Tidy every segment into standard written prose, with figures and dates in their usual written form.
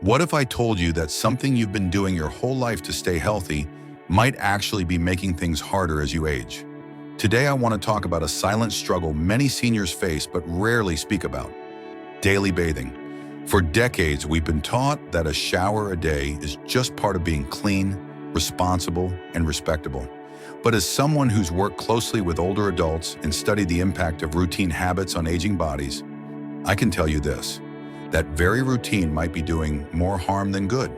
What if I told you that something you've been doing your whole life to stay healthy might actually be making things harder as you age? Today I want to talk about a silent struggle many seniors face but rarely speak about: daily bathing. For decades, we've been taught that a shower a day is just part of being clean, responsible, and respectable. But as someone who's worked closely with older adults and studied the impact of routine habits on aging bodies, I can tell you this: that very routine might be doing more harm than good.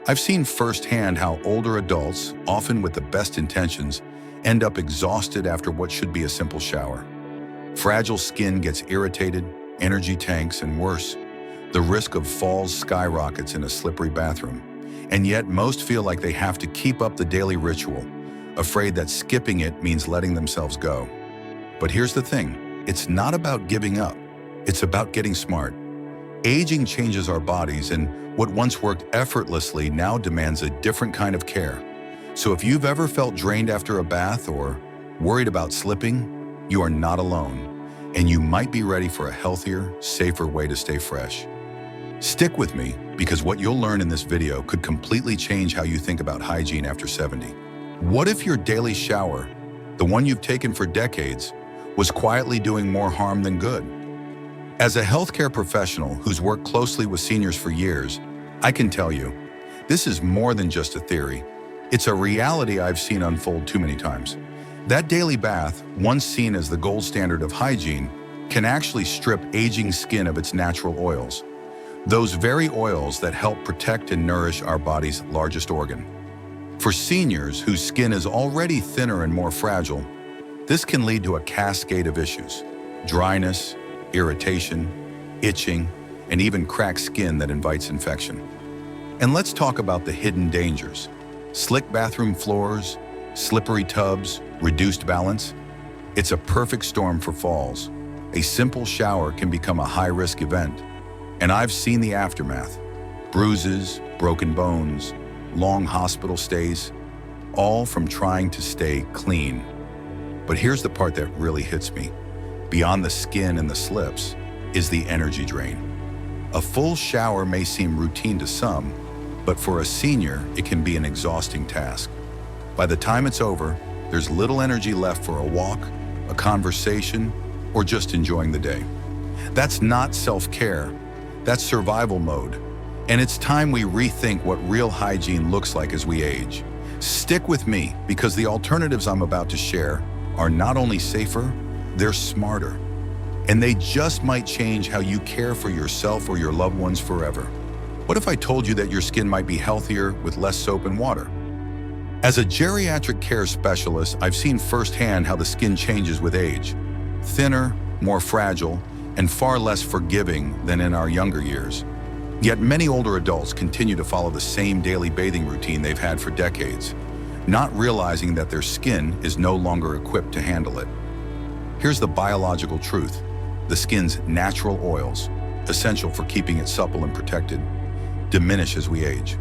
I've seen firsthand how older adults, often with the best intentions, end up exhausted after what should be a simple shower. Fragile skin gets irritated, energy tanks, and worse, the risk of falls skyrockets in a slippery bathroom. And yet most feel like they have to keep up the daily ritual, afraid that skipping it means letting themselves go. But here's the thing: it's not about giving up, it's about getting smart. Aging changes our bodies, and what once worked effortlessly now demands a different kind of care. So if you've ever felt drained after a bath or worried about slipping, you are not alone, and you might be ready for a healthier, safer way to stay fresh. Stick with me, because what you'll learn in this video could completely change how you think about hygiene after 70. What if your daily shower, the one you've taken for decades, was quietly doing more harm than good? As a healthcare professional who's worked closely with seniors for years, I can tell you, this is more than just a theory. It's a reality I've seen unfold too many times. That daily bath, once seen as the gold standard of hygiene, can actually strip aging skin of its natural oils. Those very oils that help protect and nourish our body's largest organ. For seniors whose skin is already thinner and more fragile, this can lead to a cascade of issues: dryness, irritation, itching, and even cracked skin that invites infection. And let's talk about the hidden dangers: slick bathroom floors, slippery tubs, reduced balance. It's a perfect storm for falls. A simple shower can become a high-risk event. And I've seen the aftermath: bruises, broken bones, long hospital stays, all from trying to stay clean. But here's the part that really hits me. Beyond the skin and the slips is the energy drain. A full shower may seem routine to some, but for a senior, it can be an exhausting task. By the time it's over, there's little energy left for a walk, a conversation, or just enjoying the day. That's not self-care, that's survival mode. And it's time we rethink what real hygiene looks like as we age. Stick with me, because the alternatives I'm about to share are not only safer, they're smarter. And they just might change how you care for yourself or your loved ones forever. What if I told you that your skin might be healthier with less soap and water? As a geriatric care specialist, I've seen firsthand how the skin changes with age. Thinner, more fragile, and far less forgiving than in our younger years. Yet many older adults continue to follow the same daily bathing routine they've had for decades, not realizing that their skin is no longer equipped to handle it. Here's the biological truth: the skin's natural oils, essential for keeping it supple and protected, diminish as we age.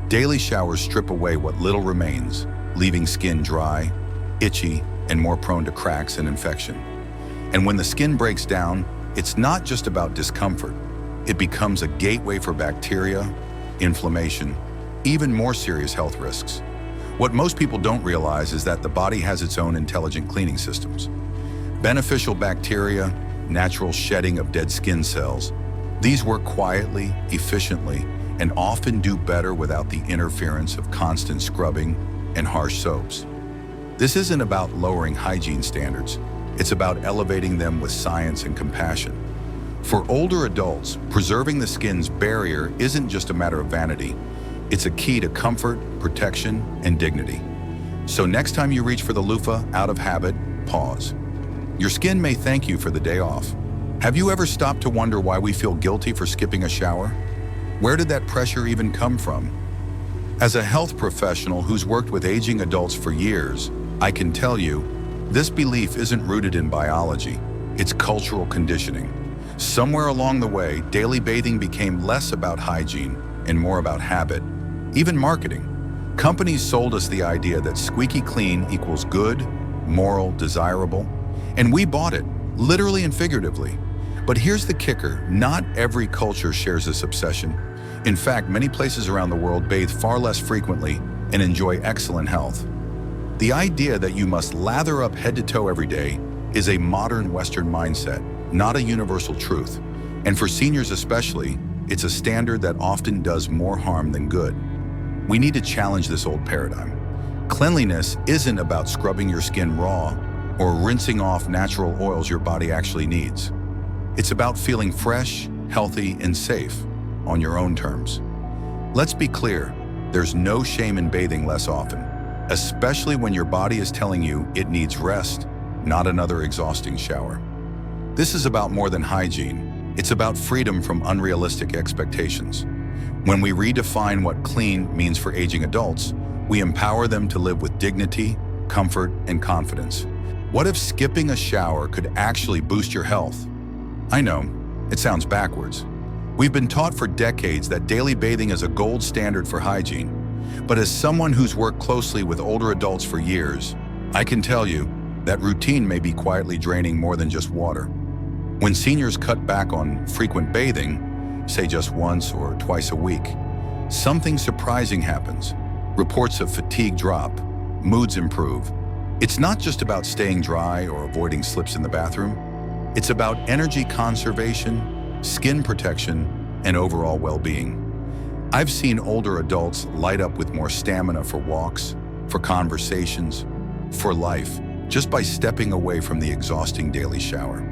Daily showers strip away what little remains, leaving skin dry, itchy, and more prone to cracks and infection. And when the skin breaks down, it's not just about discomfort. It becomes a gateway for bacteria, inflammation, even more serious health risks. What most people don't realize is that the body has its own intelligent cleaning systems. Beneficial bacteria, natural shedding of dead skin cells. These work quietly, efficiently, and often do better without the interference of constant scrubbing and harsh soaps. This isn't about lowering hygiene standards. It's about elevating them with science and compassion. For older adults, preserving the skin's barrier isn't just a matter of vanity. It's a key to comfort, protection, and dignity. So next time you reach for the loofah out of habit, pause. Your skin may thank you for the day off. Have you ever stopped to wonder why we feel guilty for skipping a shower? Where did that pressure even come from? As a health professional who's worked with aging adults for years, I can tell you, this belief isn't rooted in biology. It's cultural conditioning. Somewhere along the way, daily bathing became less about hygiene and more about habit, even marketing. Companies sold us the idea that squeaky clean equals good, moral, desirable, and we bought it, literally and figuratively. But here's the kicker: not every culture shares this obsession. In fact, many places around the world bathe far less frequently and enjoy excellent health. The idea that you must lather up head to toe every day is a modern Western mindset, not a universal truth. And for seniors especially, it's a standard that often does more harm than good. We need to challenge this old paradigm. Cleanliness isn't about scrubbing your skin raw or rinsing off natural oils your body actually needs. It's about feeling fresh, healthy, and safe on your own terms. Let's be clear, there's no shame in bathing less often, especially when your body is telling you it needs rest, not another exhausting shower. This is about more than hygiene. It's about freedom from unrealistic expectations. When we redefine what clean means for aging adults, we empower them to live with dignity, comfort, and confidence. What if skipping a shower could actually boost your health? I know, it sounds backwards. We've been taught for decades that daily bathing is a gold standard for hygiene. But as someone who's worked closely with older adults for years, I can tell you that routine may be quietly draining more than just water. When seniors cut back on frequent bathing, say just once or twice a week, something surprising happens. Reports of fatigue drop, moods improve. It's not just about staying dry or avoiding slips in the bathroom. It's about energy conservation, skin protection, and overall well-being. I've seen older adults light up with more stamina for walks, for conversations, for life, just by stepping away from the exhausting daily shower.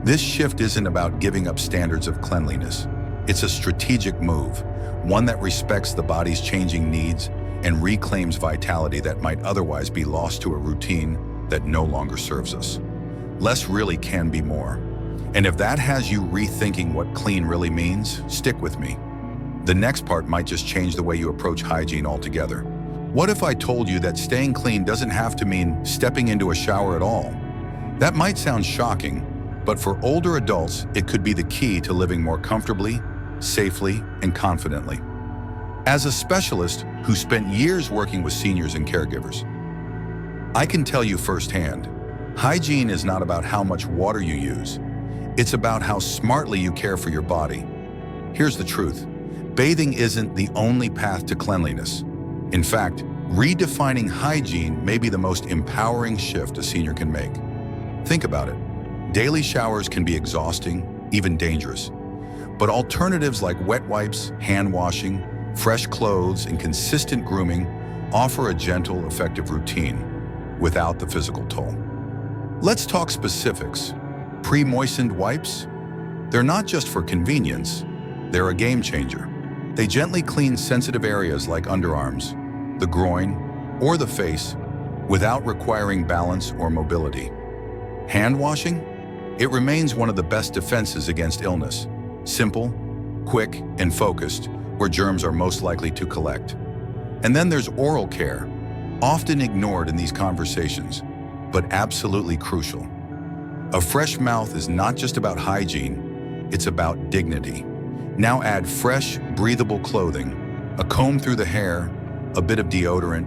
This shift isn't about giving up standards of cleanliness. It's a strategic move, one that respects the body's changing needs and reclaims vitality that might otherwise be lost to a routine that no longer serves us. Less really can be more. And if that has you rethinking what clean really means, stick with me. The next part might just change the way you approach hygiene altogether. What if I told you that staying clean doesn't have to mean stepping into a shower at all? That might sound shocking, but for older adults, it could be the key to living more comfortably, safely, and confidently. As a specialist who spent years working with seniors and caregivers, I can tell you firsthand, hygiene is not about how much water you use. It's about how smartly you care for your body. Here's the truth. Bathing isn't the only path to cleanliness. In fact, redefining hygiene may be the most empowering shift a senior can make. Think about it. Daily showers can be exhausting, even dangerous. But alternatives like wet wipes, hand washing, fresh clothes, and consistent grooming offer a gentle, effective routine without the physical toll. Let's talk specifics. Pre-moistened wipes? They're not just for convenience, they're a game changer. They gently clean sensitive areas like underarms, the groin, or the face without requiring balance or mobility. Hand washing? It remains one of the best defenses against illness. Simple, quick, and focused, where germs are most likely to collect. And then there's oral care, often ignored in these conversations, but absolutely crucial. A fresh mouth is not just about hygiene, it's about dignity. Now add fresh, breathable clothing, a comb through the hair, a bit of deodorant,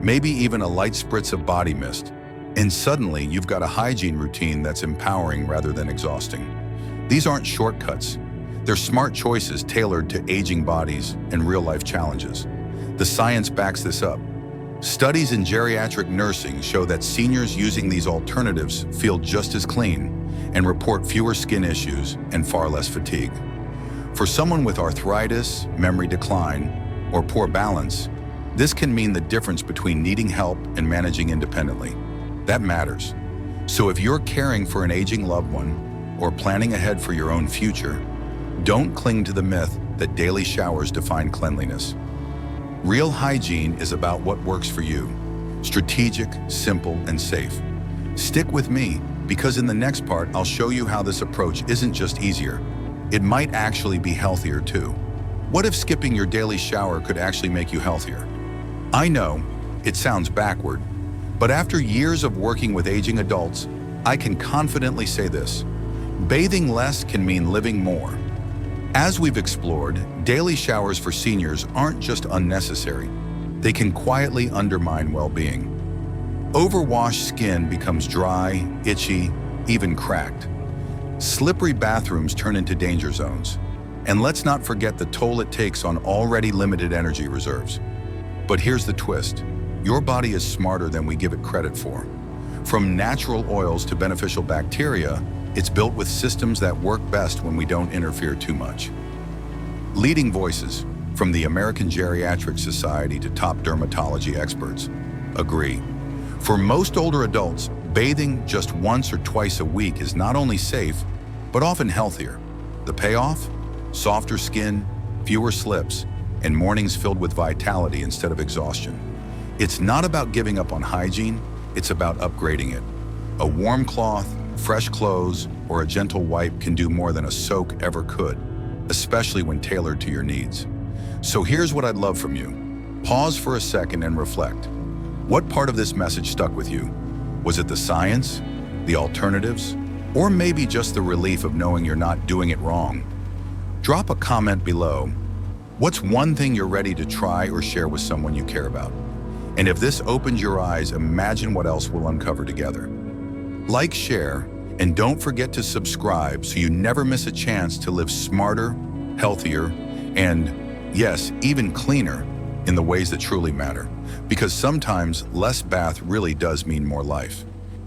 maybe even a light spritz of body mist, and suddenly you've got a hygiene routine that's empowering rather than exhausting. These aren't shortcuts. They're smart choices tailored to aging bodies and real-life challenges. The science backs this up. Studies in geriatric nursing show that seniors using these alternatives feel just as clean and report fewer skin issues and far less fatigue. For someone with arthritis, memory decline, or poor balance, this can mean the difference between needing help and managing independently. That matters. So if you're caring for an aging loved one or planning ahead for your own future, don't cling to the myth that daily showers define cleanliness. Real hygiene is about what works for you. Strategic, simple, and safe. Stick with me, because in the next part, I'll show you how this approach isn't just easier. It might actually be healthier too. What if skipping your daily shower could actually make you healthier? I know, it sounds backward, but after years of working with aging adults, I can confidently say this. Bathing less can mean living more. As we've explored, daily showers for seniors aren't just unnecessary. They can quietly undermine well-being. Overwashed skin becomes dry, itchy, even cracked. Slippery bathrooms turn into danger zones. And let's not forget the toll it takes on already limited energy reserves. But here's the twist. Your body is smarter than we give it credit for. From natural oils to beneficial bacteria, it's built with systems that work best when we don't interfere too much. Leading voices, from the American Geriatric Society to top dermatology experts, agree. For most older adults, bathing just once or twice a week is not only safe, but often healthier. The payoff? Softer skin, fewer slips, and mornings filled with vitality instead of exhaustion. It's not about giving up on hygiene, it's about upgrading it. A warm cloth, fresh clothes, or a gentle wipe can do more than a soak ever could, especially when tailored to your needs. So here's what I'd love from you. Pause for a second and reflect. What part of this message stuck with you? Was it the science, the alternatives, or maybe just the relief of knowing you're not doing it wrong? Drop a comment below. What's one thing you're ready to try or share with someone you care about? And if this opens your eyes, imagine what else we'll uncover together. Like, share, and don't forget to subscribe so you never miss a chance to live smarter, healthier, and yes, even cleaner in the ways that truly matter. Because sometimes less bath really does mean more life.